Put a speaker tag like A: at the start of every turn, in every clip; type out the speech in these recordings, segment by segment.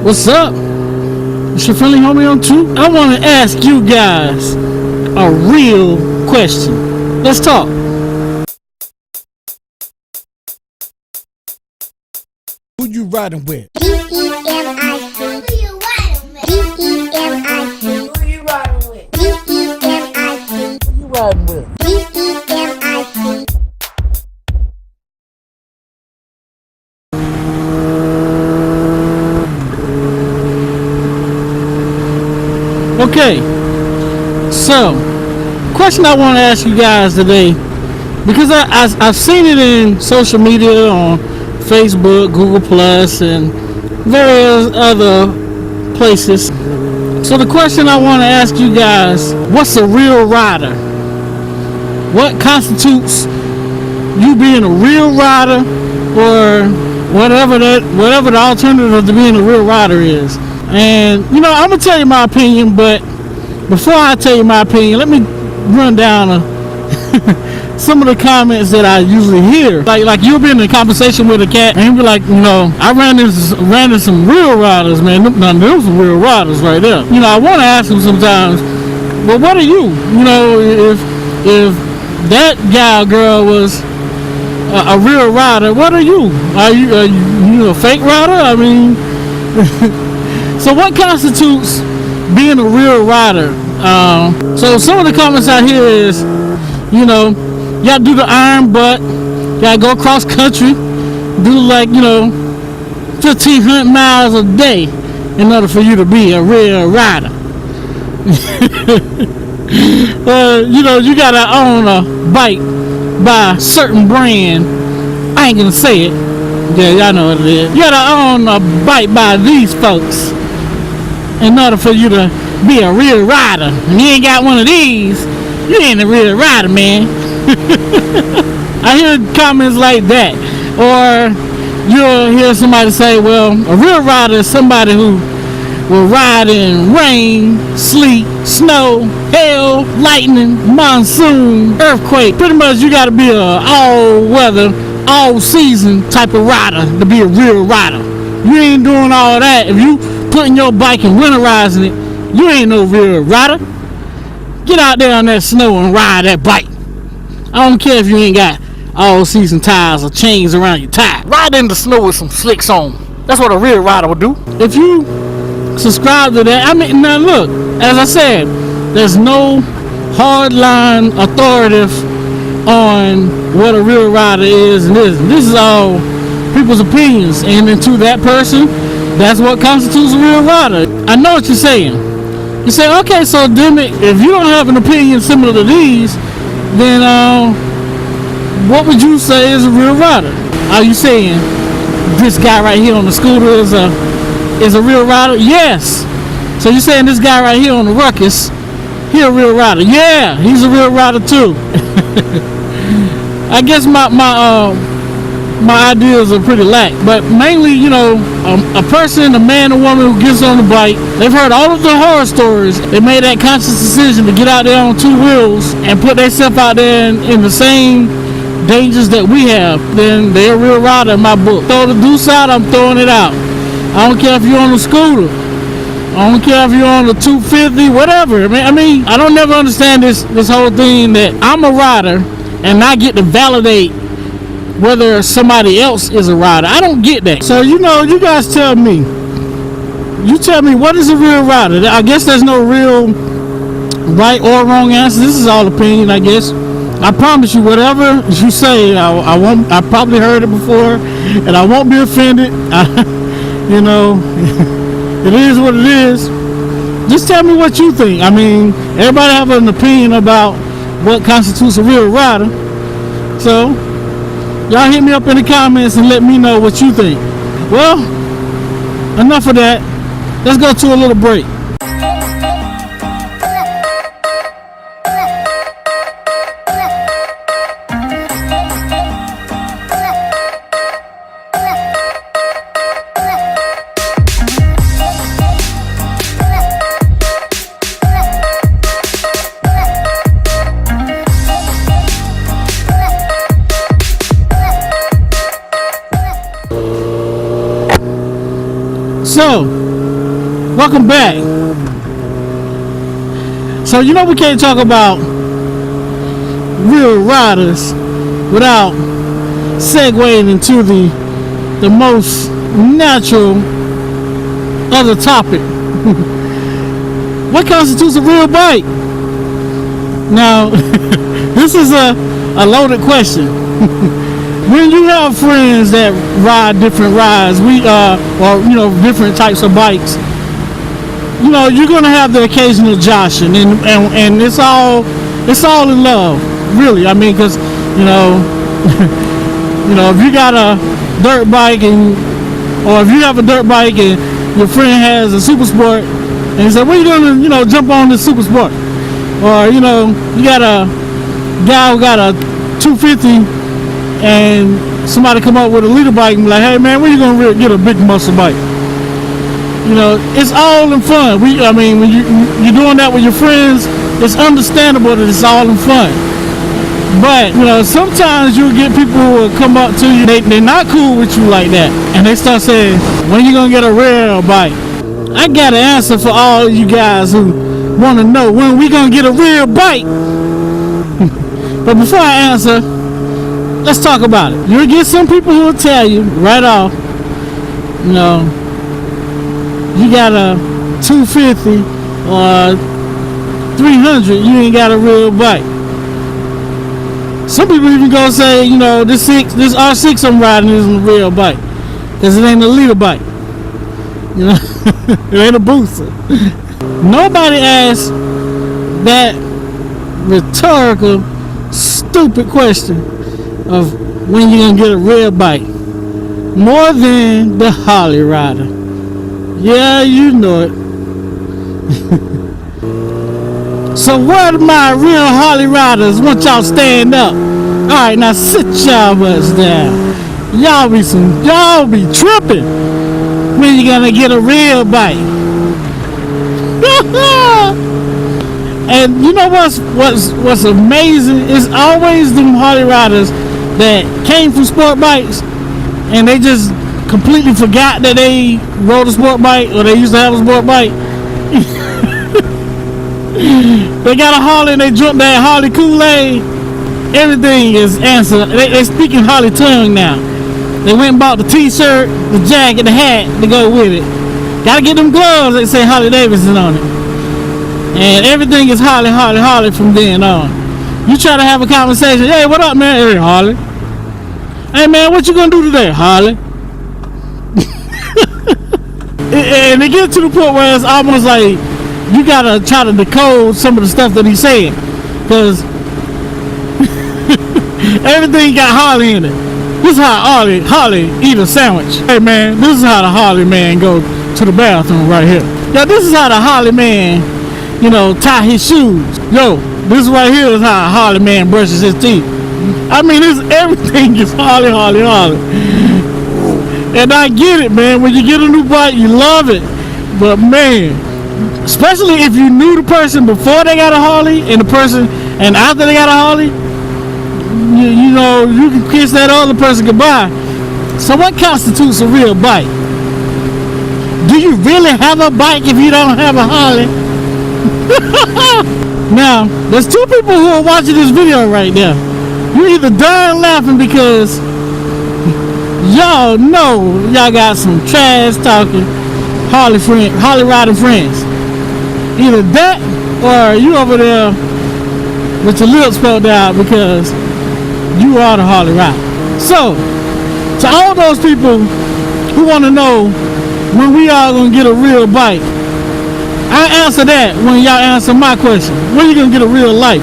A: What's up? It's your friendly homie on Truth. I want to ask you guys a real question. Let's talk.
B: Who you riding with?
C: DEMIC. Who you riding with? DEMIC.
D: Who you riding with?
C: DEMIC.
D: Who you riding with?
C: DEMIC.
A: Okay, so question I want to ask you guys today, because I've seen it in social media on Facebook, Google Plus, and various other places. So the question I want to ask you guys: what's a real rider? What constitutes you being a real rider, or whatever the alternative to being a real rider is? And you know, I'm gonna tell you my opinion, but before I tell you my opinion, let me run down some of the comments that I usually hear. Like you'll be in a conversation with a cat and you'll be like, you know, I ran into some real riders, man. Those some real riders right there. You know, I want to ask them sometimes, well, what are you? You know, if that guy or girl was a real rider, what are you? Are you a fake rider? I mean, so what constitutes being a real rider? So some of the comments I hear is, you know, you gotta do the iron butt, you gotta go cross country, do like, you know, 1,500 miles a day in order for you to be a real rider. You know, you gotta own a bike by a certain brand. I ain't gonna say it. Yeah, y'all know what it is. You gotta own a bike by these folks in order for you to be a real rider. And you ain't got one of these, you ain't a real rider, man. I hear comments like that. Or you'll hear somebody say, well, a real rider is somebody who will ride in rain, sleet, snow, hail, lightning, monsoon, earthquake. Pretty much you gotta be a all-weather, all-season type of rider to be a real rider. You ain't doing all that. If you putting your bike and winterizing it, you ain't no real rider. Get out there on that snow and ride that bike. I don't care if you ain't got all season tires or chains around your tire. Ride in the snow with some slicks on. That's what a real rider would do. If you subscribe to that, I mean, now look, as I said, there's no hardline authoritative on what a real rider is and isn't. This is all people's opinions, and then to that person, that's what constitutes a real rider. I know what you're saying. You say, okay, so Demic, if you don't have an opinion similar to these, then what would you say is a real rider? Are you saying this guy right here on the scooter is a real rider? Yes. So you're saying this guy right here on the ruckus, he a real rider? Yeah, he's a real rider too. I guess my ideas are pretty lack, but mainly, you know, a person, a man or woman who gets on the bike, they've heard all of the horror stories. They made that conscious decision to get out there on two wheels and put themselves out there in the same dangers that we have. Then they're a real rider in my book. Throw the deuce out, I'm throwing it out. I don't care if you're on a scooter. I don't care if you're on the 250, whatever. I mean, I don't never understand this whole thing that I'm a rider and I get to validate whether somebody else is a rider. I don't get that. So, you know, you guys tell me. You tell me, what is a real rider? I guess there's no real right or wrong answer. This is all opinion, I guess. I promise you, whatever you say, I won't. I probably heard it before, and I won't be offended. You know, it is what it is. Just tell me what you think. I mean, everybody have an opinion about what constitutes a real rider. So, y'all hit me up in the comments and let me know what you think. Well, enough of that. Let's go to a little break. So, Welcome back. So you know we can't talk about real riders without segueing into the most natural other topic. What constitutes a real bike? Now, this is a loaded question. When you have friends that ride different rides, or different types of bikes, you're gonna have the occasional joshing, and it's all in love, really. I mean, because if you got a dirt bike or if you have a dirt bike and your friend has a super sport, and you say, "Well, you gonna jump on this super sport," or you got a guy who got a 250 and somebody come up with a liter bike and be like, "Hey man, when you gonna get a big muscle bike?" It's all in fun. When you're doing that with your friends, it's understandable that it's all in fun. But sometimes you'll get people who will come up to you. They're not cool with you like that, and they start saying, "When you gonna get a real bike?" I got an answer for all you guys who want to know when we gonna get a real bike. But before I answer, let's talk about it. You'll get some people who will tell you right off, you got a 250 or 300, you ain't got a real bike. Some people even go say, this R6 I'm riding isn't a real bike because it ain't a liter bike. It ain't a booster. Nobody asked that rhetorical, stupid question of when you gonna get a real bike more than the Harley rider. Yeah, you know it. So where are my real Harley riders? Want y'all stand up. Alright, now sit y'all butts down. Y'all be tripping when you gonna get a real bike. And you know what's amazing? It's always them Harley riders that came from sport bikes and they just completely forgot that they rode a sport bike or they used to have a sport bike. They got a Harley and they jumped that Harley KoolAid. Everything is answered. They speaking Harley tongue now. They went and bought the t-shirt, the jacket, the hat to go with it. Gotta get them gloves that say Harley-Davidson on it. And everything is Harley, Harley, Harley from then on. You try to have a conversation, "Hey, what up, man?" "Hey, Harley." "Hey, man, what you gonna do today, Harley?" And they get to the point where it's almost like you gotta try to decode some of the stuff that he's saying, because everything got Harley in it. This is how Harley eat a sandwich. "Hey man, this is how the Harley man go to the bathroom right here." "Yo, this is how the Harley man, tie his shoes." "Yo, this right here is how a Harley man brushes his teeth." I mean, everything is Harley, Harley, Harley. And I get it, man. When you get a new bike, you love it. But man, especially if you knew the person before they got a Harley and the person and after they got a Harley, you can kiss that other person goodbye. So what constitutes a real bike? Do you really have a bike if you don't have a Harley? Now, there's two people who are watching this video right now. You're either dying laughing because y'all know y'all got some trash talking Harley riding friends. Either that or you over there with your lips pulled out because you are the Harley rider. So, to all those people who want to know when we are going to get a real bike, I answer that when y'all answer my question. When you going to get a real life?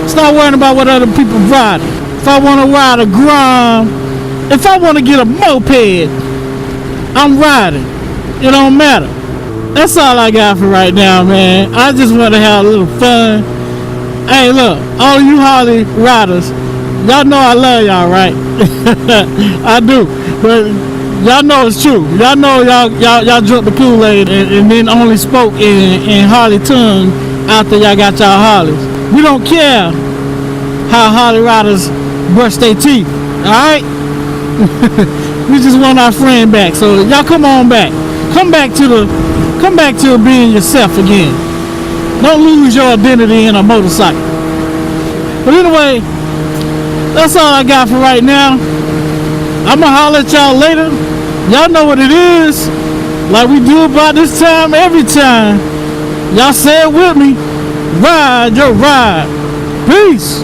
A: Stop worrying about what other people riding. If I want to ride a Grom, if I want to get a moped, I'm riding. It don't matter. That's all I got for right now, man. I just want to have a little fun. Hey, look, all you Harley riders, y'all know I love y'all, right? I do. But y'all know it's true. Y'all know y'all drunk the KoolAid and then only spoke in Harley tongue after y'all got y'all Harleys. We don't care how Harley riders brush their teeth, alright? We just want our friend back. So y'all come on back. Come back to the come back to being yourself again. Don't lose your identity in a motorcycle. But anyway, that's all I got for right now. I'ma holler at y'all later. Y'all know what it is. Like we do about this time every time. Y'all say it with me. Ride your ride. Peace.